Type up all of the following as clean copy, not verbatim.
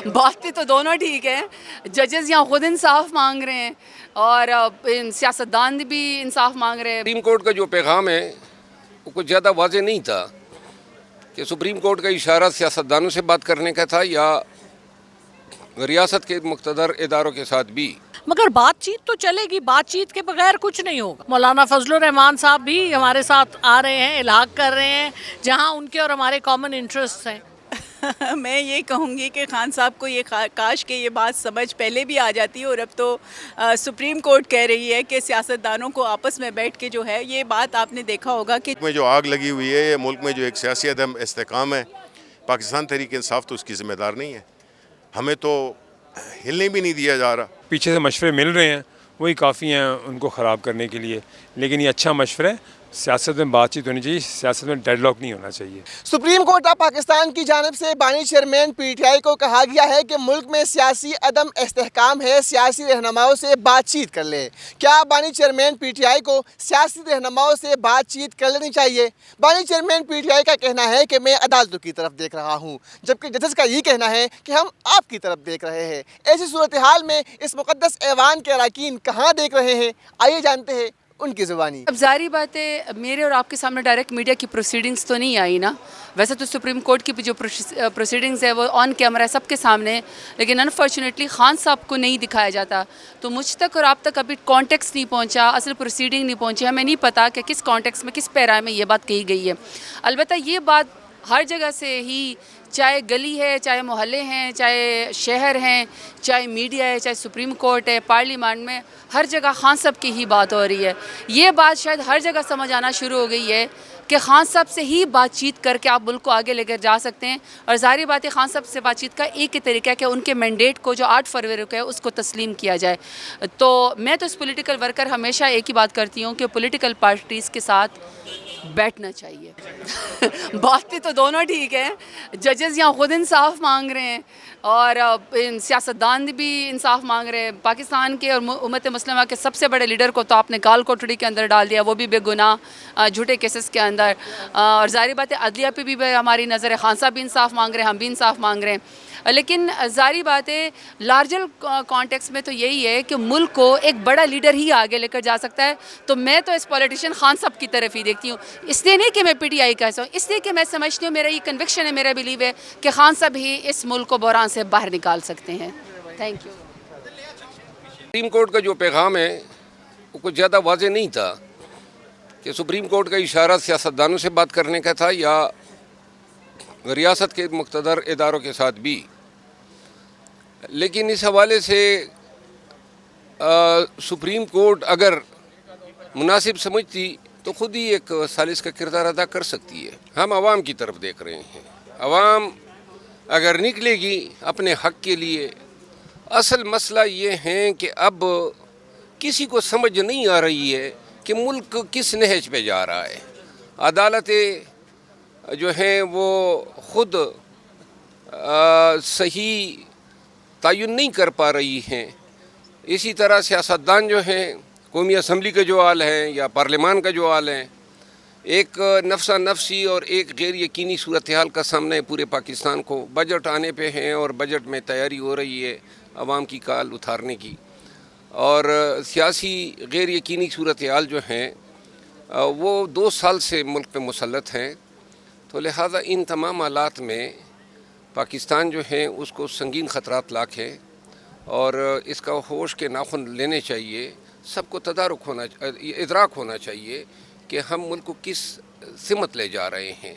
باتیں تو دونوں ٹھیک ہیں. ججز یہاں خود انصاف مانگ رہے ہیں اور سیاستدان بھی انصاف مانگ رہے ہیں. سپریم کورٹ کا جو پیغام ہے وہ کچھ زیادہ واضح نہیں تھا کہ سپریم کورٹ کا اشارہ سیاستدانوں سے بات کرنے کا تھا یا ریاست کے مقتدر اداروں کے ساتھ بھی. مگر بات چیت تو چلے گی، بات چیت کے بغیر کچھ نہیں ہوگا. مولانا فضل الرحمان صاحب بھی ہمارے ساتھ آ رہے ہیں، الحاق کر رہے ہیں جہاں ان کے اور ہمارے کامن انٹرسٹ ہیں. میں یہ کہوں گی کہ خان صاحب کو یہ کاش کہ یہ بات سمجھ پہلے بھی آ جاتی، اور اب تو سپریم کورٹ کہہ رہی ہے کہ سیاستدانوں کو آپس میں بیٹھ کے جو ہے یہ بات آپ نے دیکھا ہوگا کہ ملک میں جو آگ لگی ہوئی ہے، ملک میں جو ایک سیاسی عدم استحکام ہے، پاکستان تحریک انصاف تو اس کی ذمہ دار نہیں ہے. ہمیں تو ہلنے بھی نہیں دیا جا رہا. پیچھے سے مشورے مل رہے ہیں، وہی کافی ہیں ان کو خراب کرنے کے لیے، لیکن یہ اچھا مشورہ ہے. سیاست میں بات چیت ہونی چاہیے، سیاست میں ڈیڈ لاک نہیں ہونا چاہیے. سپریم کورٹ آف پاکستان کی جانب سے بانی چیئرمین پی ٹی آئی کو کہا گیا ہے کہ ملک میں سیاسی عدم استحکام ہے، سیاسی رہنماؤں سے بات چیت کر لیں. کیا بانی چیئرمین پی ٹی آئی کو سیاسی رہنماؤں سے بات چیت کر لینی چاہیے؟ بانی چیئرمین پی ٹی آئی کا کہنا ہے کہ میں عدالتوں کی طرف دیکھ رہا ہوں، جبکہ ججز کا یہ کہنا ہے کہ ہم آپ کی طرف دیکھ رہے ہیں. ایسی صورتحال میں اس مقدس ایوان کے اراکین کہاں دیکھ رہے ہیں؟ آئیے جانتے ہیں ان کی زبانی. اب ظاہری بات ہے میرے اور آپ کے سامنے ڈائریکٹ میڈیا کی پروسیڈنگز تو نہیں آئی نا. ویسے تو سپریم کورٹ کی جو پروسیڈنگز ہے وہ آن کیمرہ سب کے سامنے، لیکن انفارچونیٹلی خان صاحب کو نہیں دکھایا جاتا. تو مجھ تک اور آپ تک ابھی کانٹیکس نہیں پہنچا، اصل پروسیڈنگ نہیں پہنچی. ہمیں نہیں پتا کہ کس کانٹیکس میں، کس پیرا میں یہ بات کہی گئی ہے. البتہ یہ بات ہر جگہ سے ہی، چاہے گلی ہے، چاہے محلے ہیں، چاہے شہر ہیں، چاہے میڈیا ہے، چاہے سپریم کورٹ ہے، پارلیمان میں، ہر جگہ خان صاحب کی ہی بات ہو رہی ہے. یہ بات شاید ہر جگہ سمجھ آنا شروع ہو گئی ہے کہ خان صاحب سے ہی بات چیت کر کے آپ ملک کو آگے لے کر جا سکتے ہیں. اور ظاہری بات ہے خان صاحب سے بات چیت کا ایک ہی طریقہ ہے کہ ان کے مینڈیٹ کو جو 8 فروری کو ہے اس کو تسلیم کیا جائے. تو میں تو اس پولیٹیکل ورکر ہمیشہ ایک ہی بات کرتی ہوں کہ پولیٹیکل پارٹیز کے ساتھ بیٹھنا چاہیے. باتیں تو دونوں ٹھیک ہیں. ججز یہاں خود انصاف مانگ رہے ہیں اور سیاستدان بھی انصاف مانگ رہے ہیں. پاکستان کے اور امت مسلمہ کے سب سے بڑے لیڈر کو تو آپ نے کال کوٹڑی کے اندر ڈال دیا، وہ بھی بے گناہ جھوٹے کیسز کے اندر. اور ظاہری بات ہے عدلیہ پہ بھی ہماری نظر ہے. خان صاحب بھی انصاف مانگ رہے ہیں، ہم بھی انصاف مانگ رہے ہیں. لیکن ظاہری بات ہے لارجر کانٹیکس میں تو یہی ہے کہ ملک کو ایک بڑا لیڈر ہی آگے لے کر جا سکتا ہے. تو میں تو اس پولیٹیشین خان صاحب کی طرف ہی دیکھتی ہوں. اس لیے نہیں کہ میں پی ٹی آئی کا ایسا ہوں، اس لیے کہ میں سمجھتی ہوں، میرا یہ کنوکشن ہے، میرا بلیو ہے کہ خان صاحب ہی اس ملک کو بحران سے باہر نکال سکتے ہیں. Thank you. سپریم کورٹ کا جو پیغام ہے وہ کچھ زیادہ واضح نہیں تھا کہ سپریم کورٹ کا اشارہ سیاستدانوں سے بات کرنے کا تھا یا ریاست کے مقتدر اداروں کے ساتھ بھی. لیکن اس حوالے سے سپریم کورٹ اگر مناسب سمجھتی تو خود ہی ایک ثالث کا کردار ادا کر سکتی ہے. ہم عوام کی طرف دیکھ رہے ہیں. عوام اگر نکلے گی اپنے حق کے لیے. اصل مسئلہ یہ ہے کہ اب کسی کو سمجھ نہیں آ رہی ہے کہ ملک کس نہج پہ جا رہا ہے. عدالتیں جو ہیں وہ خود صحیح تعین نہیں کر پا رہی ہیں. اسی طرح سیاستدان جو ہیں، قومی اسمبلی کے جو حال ہیں یا پارلیمان کا جو حال ہے، ایک نفسا نفسی اور ایک غیر یقینی صورتحال کا سامنا ہے پورے پاکستان کو. بجٹ آنے پہ ہیں اور بجٹ میں تیاری ہو رہی ہے عوام کی کال اتارنے کی، اور سیاسی غیر یقینی صورتحال جو ہیں وہ 2 سال سے ملک پہ مسلط ہیں. تو لہٰذا ان تمام حالات میں پاکستان جو ہے اس کو سنگین خطرات لاحق ہے اور اس کا ہوش کے ناخن لینے چاہیے. سب کو تدارک ہونا، ادراک ہونا چاہیے کہ ہم ملک کو کس سمت لے جا رہے ہیں.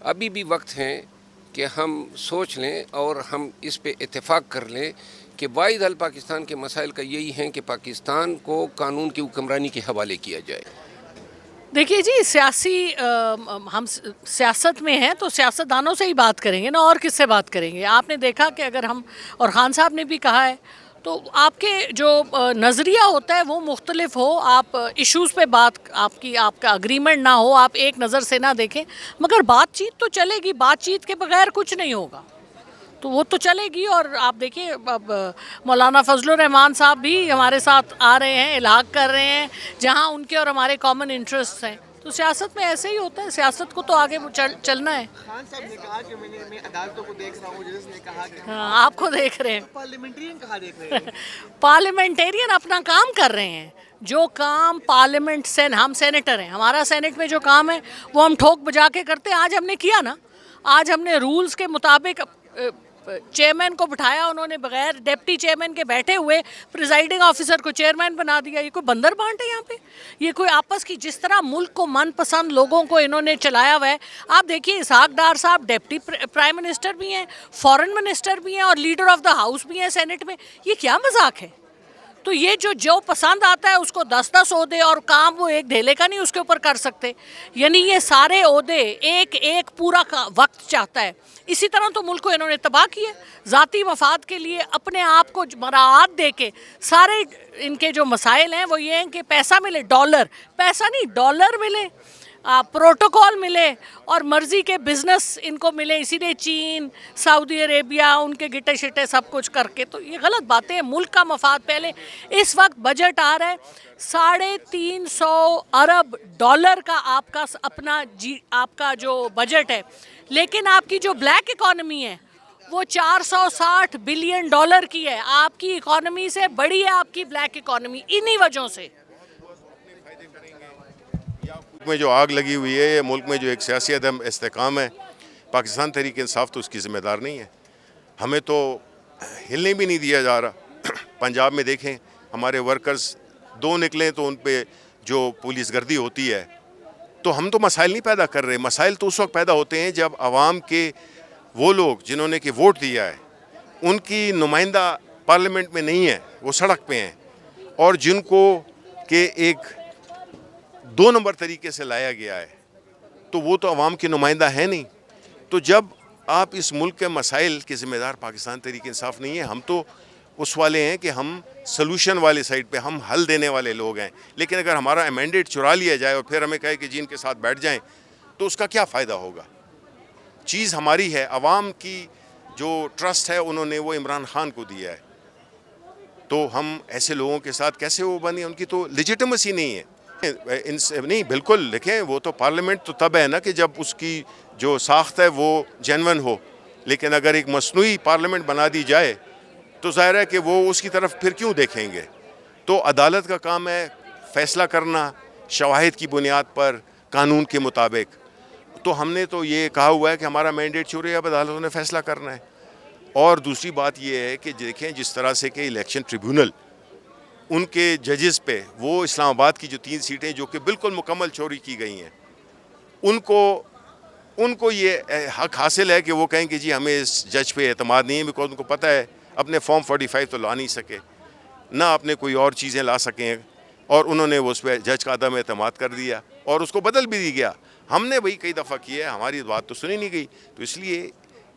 ابھی بھی وقت ہے کہ ہم سوچ لیں اور ہم اس پہ اتفاق کر لیں کہ واحد حل پاکستان کے مسائل کا یہی ہے کہ پاکستان کو قانون کی حکمرانی کے حوالے کیا جائے. دیکھیے جی، ہم سیاست میں ہیں تو سیاستدانوں سے ہی بات کریں گے نا، اور کس سے بات کریں گے. آپ نے دیکھا کہ اگر ہم، اور خان صاحب نے بھی کہا ہے، تو آپ کے جو نظریہ ہوتا ہے وہ مختلف ہو، آپ ایشوز پہ بات، آپ کا اگریمنٹ نہ ہو، آپ ایک نظر سے نہ دیکھیں، مگر بات چیت تو چلے گی. بات چیت کے بغیر کچھ نہیں ہوگا، تو وہ تو چلے گی. اور آپ دیکھیں اب مولانا فضل الرحمان صاحب بھی ہمارے ساتھ آ رہے ہیں، الحاق کر رہے ہیں جہاں ان کے اور ہمارے کامن انٹرسٹ ہیں. تو سیاست میں ایسے ہی ہوتا ہے, سیاست کو تو آگے چلنا ہے. خان صاحب نے کہا کہ میں عدالتوں کو دیکھ رہا ہوں, ججز نے کہا کہ ہاں, آپ کو دیکھ رہے ہیں. پارلیمنٹرین کہاں دیکھ رہے ہیں؟ پارلیمنٹیرین اپنا کام کر رہے ہیں. جو کام پارلیمنٹ سے, ہم سینیٹر ہیں, ہمارا سینٹ میں جو کام ہے وہ ہم ٹھوک بجا کے کرتے ہیں. آج ہم نے کیا نا, آج ہم نے رولز کے مطابق چیئرمین کو بٹھایا, انہوں نے بغیر ڈپٹی چیئرمین کے بیٹھے ہوئے پریزائڈنگ آفیسر کو چیئرمین بنا دیا. یہ کوئی بندر بانٹ ہے یہاں پہ؟ یہ کوئی آپس کی, جس طرح ملک کو من پسند لوگوں کو انہوں نے چلایا ہوا ہے. آپ دیکھیے اسحاق ڈار صاحب ڈپٹی پرائم منسٹر بھی ہیں, فورن منسٹر بھی ہیں, اور لیڈر آف دا ہاؤس بھی ہیں سینٹ میں. یہ کیا مذاق ہے؟ تو یہ جو پسند آتا ہے اس کو 10 عہدے, اور کام وہ ایک ڈھیلے کا نہیں اس کے اوپر کر سکتے. یعنی یہ سارے عہدے ایک پورا وقت چاہتا ہے. اسی طرح تو ملک کو انہوں نے تباہ کیا, ذاتی مفاد کے لیے اپنے آپ کو مراعات دے کے. سارے ان کے جو مسائل ہیں وہ یہ ہیں کہ پیسہ ملے, ڈالر, پیسہ نہیں ڈالر ملے, پروٹوکول ملے, اور مرضی کے بزنس ان کو ملے. اسی لیے چین, سعودی عربیہ, ان کے گٹے شٹے سب کچھ کر کے. تو یہ غلط باتیں ہیں. ملک کا مفاد پہلے. اس وقت بجٹ آ رہا ہے 350 ارب ڈالر کا, آپ کا اپنا آپ کا جو بجٹ ہے, لیکن آپ کی جو بلیک اکانومی ہے وہ 460 بلین ڈالر کی ہے. آپ کی اکانومی سے بڑی ہے آپ کی بلیک اکانومی, انہی وجہوں سے. ملک میں جو آگ لگی ہوئی ہے, یہ ملک میں جو ایک سیاسی عدم استحکام ہے, پاکستان تحریک انصاف تو اس کی ذمہ دار نہیں ہے. ہمیں تو ہلنے بھی نہیں دیا جا رہا. پنجاب میں دیکھیں, ہمارے ورکرز 2 نکلیں تو ان پہ جو پولیس گردی ہوتی ہے. تو ہم تو مسائل نہیں پیدا کر رہے. مسائل تو اس وقت پیدا ہوتے ہیں جب عوام کے وہ لوگ جنہوں نے کہ ووٹ دیا ہے, ان کی نمائندہ پارلیمنٹ میں نہیں ہے, وہ سڑک پہ ہیں, اور جن کو کہ ایک 2 نمبر طریقے سے لایا گیا ہے, تو وہ تو عوام کے نمائندہ ہیں نہیں. تو جب آپ اس ملک کے مسائل کے ذمہ دار پاکستان تحریک انصاف نہیں ہے, ہم تو اس والے ہیں کہ ہم سلوشن والے سائڈ پہ, ہم حل دینے والے لوگ ہیں. لیکن اگر ہمارا ایمینڈیٹ چرا لیا جائے اور پھر ہمیں کہے کہ جی ان کے ساتھ بیٹھ جائیں, تو اس کا کیا فائدہ ہوگا؟ چیز ہماری ہے, عوام کی جو ٹرسٹ ہے انہوں نے وہ عمران خان کو دیا ہے. تو ہم ایسے لوگوں کے ساتھ کیسے وہ بنے؟ ان کی تو لیجیٹمیسی نہیں ہے. نہیں, بالکل دیکھیں, وہ تو پارلیمنٹ تو تب ہے نا کہ جب اس کی جو ساخت ہے وہ جینون ہو. لیکن اگر ایک مصنوعی پارلیمنٹ بنا دی جائے تو ظاہر ہے کہ وہ اس کی طرف پھر کیوں دیکھیں گے. تو عدالت کا کام ہے فیصلہ کرنا شواہد کی بنیاد پر, قانون کے مطابق. تو ہم نے تو یہ کہا ہوا ہے کہ ہمارا مینڈیٹ چھوڑے, اب عدالتوں نے فیصلہ کرنا ہے. اور دوسری بات یہ ہے کہ دیکھیں, جس طرح سے کہ الیکشن ٹریبیونل ان کے ججز پہ, وہ اسلام آباد کی جو 3 سیٹیں جو کہ بالکل مکمل چوری کی گئی ہیں, ان کو یہ حق حاصل ہے کہ وہ کہیں کہ جی ہمیں اس جج پہ اعتماد نہیں ہے, بیکاز ان کو پتہ ہے اپنے فارم 45 تو لا نہیں سکے, نہ اپنے کوئی اور چیزیں لا سکیں, اور انہوں نے اس پہ جج کا عدم اعتماد کر دیا اور اس کو بدل بھی دی گیا. ہم نے وہی کئی دفعہ کیا ہے, ہماری بات تو سنی نہیں گئی. تو اس لیے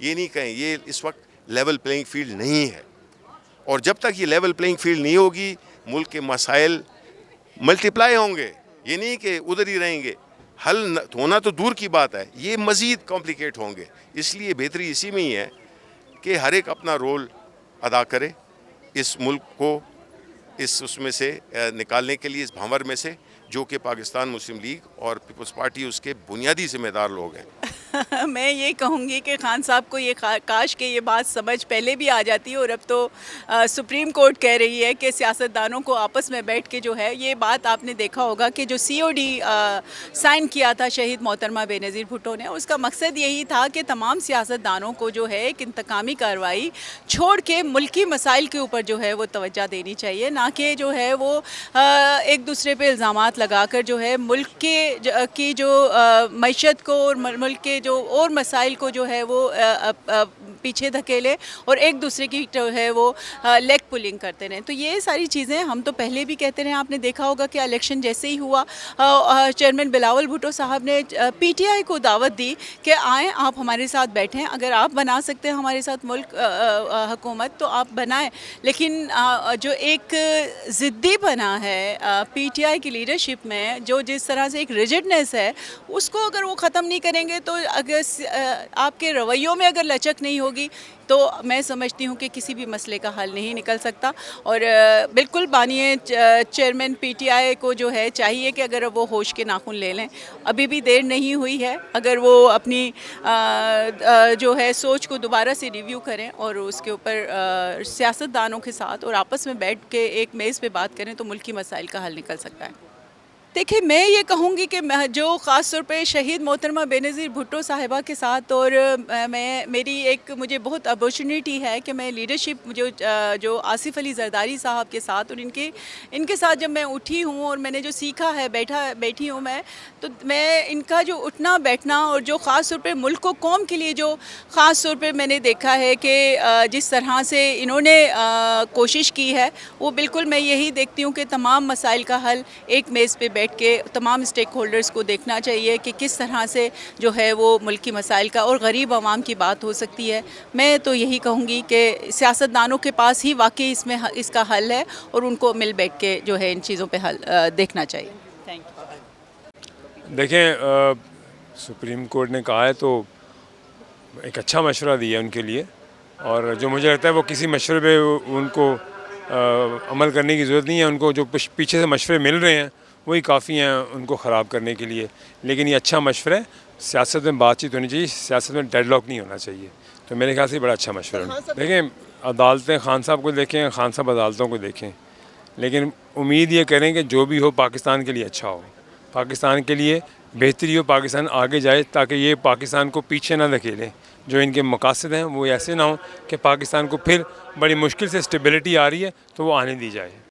یہ نہیں کہیں, یہ اس وقت لیول پلینگ فیلڈ نہیں ہے. اور جب تک یہ لیول پلینگ فیلڈ نہیں ہوگی, ملک کے مسائل ملٹیپلائی ہوں گے, یہ نہیں کہ ادھر ہی رہیں گے. حل ہونا تو دور کی بات ہے, یہ مزید کمپلیکیٹ ہوں گے. اس لیے بہتری اسی میں ہی ہے کہ ہر ایک اپنا رول ادا کرے, اس ملک کو اس میں سے نکالنے کے لیے, اس بھنور میں سے, جو کہ پاکستان مسلم لیگ اور پیپلز پارٹی اس کے بنیادی ذمہ دار لوگ ہیں. میں یہ کہوں گی کہ خان صاحب کو یہ کاش کہ یہ بات سمجھ پہلے بھی آ جاتی, اور اب تو سپریم کورٹ کہہ رہی ہے کہ سیاستدانوں کو آپس میں بیٹھ کے جو ہے, یہ بات آپ نے دیکھا ہوگا کہ جو COD سائن کیا تھا شہید محترمہ بے نظیر بھٹو نے, اس کا مقصد یہی تھا کہ تمام سیاستدانوں کو جو ہے ایک انتقامی کارروائی چھوڑ کے ملکی مسائل کے اوپر جو ہے وہ توجہ دینی چاہیے, نہ کہ جو ہے وہ ایک دوسرے پہ الزامات لگا کر جو ہے ملک کی جو معیشت کو اور ملک کے جو اور مسائل کو جو ہے وہ پیچھے دھکیلے اور ایک دوسرے کی جو ہے وہ لیگ پولنگ کرتے رہیں. تو یہ ساری چیزیں ہم تو پہلے بھی کہتے رہے. آپ نے دیکھا ہوگا کہ الیکشن جیسے ہی ہوا, چیئرمین بلاول بھٹو صاحب نے PTI کو دعوت دی کہ آئیں آپ ہمارے ساتھ بیٹھیں, اگر آپ بنا سکتے ہیں ہمارے ساتھ ملک حکومت تو آپ بنائیں. لیکن جو ایک ضدی بنا ہے PTI کی لیڈرشپ میں, جو جس طرح سے ایک ریجڈنس ہے, اس کو اگر وہ ختم نہیں کریں گے تو اگر آپ کے رویوں میں اگر لچک نہیں ہوگی ہوگی تو میں سمجھتی ہوں کہ کسی بھی مسئلے کا حل نہیں نکل سکتا. اور بالکل بانی چیئرمین پی ٹی آئی کو جو ہے چاہیے کہ اگر وہ ہوش کے ناخن لے لیں, ابھی بھی دیر نہیں ہوئی ہے, اگر وہ اپنی جو ہے سوچ کو دوبارہ سے ریویو کریں اور اس کے اوپر سیاستدانوں کے ساتھ اور آپس میں بیٹھ کے ایک میز پہ بات کریں تو ملکی مسائل کا حل نکل سکتا ہے. دیکھیں, میں یہ کہوں گی کہ جو خاص طور پہ شہید محترمہ بینظیر بھٹو صاحبہ کے ساتھ, اور میری ایک مجھے بہت اپورچونیٹی ہے کہ میں لیڈرشپ جو آصف علی زرداری صاحب کے ساتھ اور ان کے ساتھ جب میں اٹھی ہوں اور میں نے جو سیکھا ہے بیٹھی ہوں میں, تو میں ان کا جو اٹھنا بیٹھنا اور جو خاص طور پہ ملک و قوم کے لیے جو خاص طور پہ میں نے دیکھا ہے کہ جس طرح سے انہوں نے کوشش کی ہے, وہ بالکل میں یہی دیکھتی ہوں کہ تمام مسائل کا حل ایک میز پہ بیٹھ کے تمام اسٹیک ہولڈرز کو دیکھنا چاہیے کہ کس طرح سے جو ہے وہ ملکی مسائل کا اور غریب عوام کی بات ہو سکتی ہے. میں تو یہی کہوں گی کہ سیاستدانوں کے پاس ہی واقعی اس کا حل ہے اور ان کو مل بیٹھ کے جو ہے ان چیزوں پہ حل دیکھنا چاہیے. Thank you. دیکھیں, سپریم کورٹ نے کہا ہے تو ایک اچھا مشورہ دیا ہے ان کے لیے, اور جو مجھے لگتا ہے وہ کسی مشورے پہ ان کو عمل کرنے کی ضرورت نہیں ہے. ان کو جو پیچھے سے مشورے مل رہے ہیں وہی کافی ہیں ان کو خراب کرنے کے لیے. لیکن یہ اچھا مشورہ ہے, سیاست میں بات چیت ہونی چاہیے, سیاست میں ڈیڈ لاک نہیں ہونا چاہیے. تو میرے خیال سے بڑا اچھا مشورہ ہے. دیکھیں, عدالتیں خان صاحب کو دیکھیں, خان صاحب عدالتوں کو دیکھیں, لیکن امید یہ کریں کہ جو بھی ہو پاکستان کے لیے اچھا ہو, پاکستان کے لیے بہتری ہو, پاکستان آگے جائے, تاکہ یہ پاکستان کو پیچھے نہ دھکیلیں. جو ان کے مقاصد ہیں وہ ایسے نہ ہوں کہ پاکستان کو پھر بڑی مشکل سے اسٹیبلٹی آ رہی ہے تو وہ آنے دی جائے.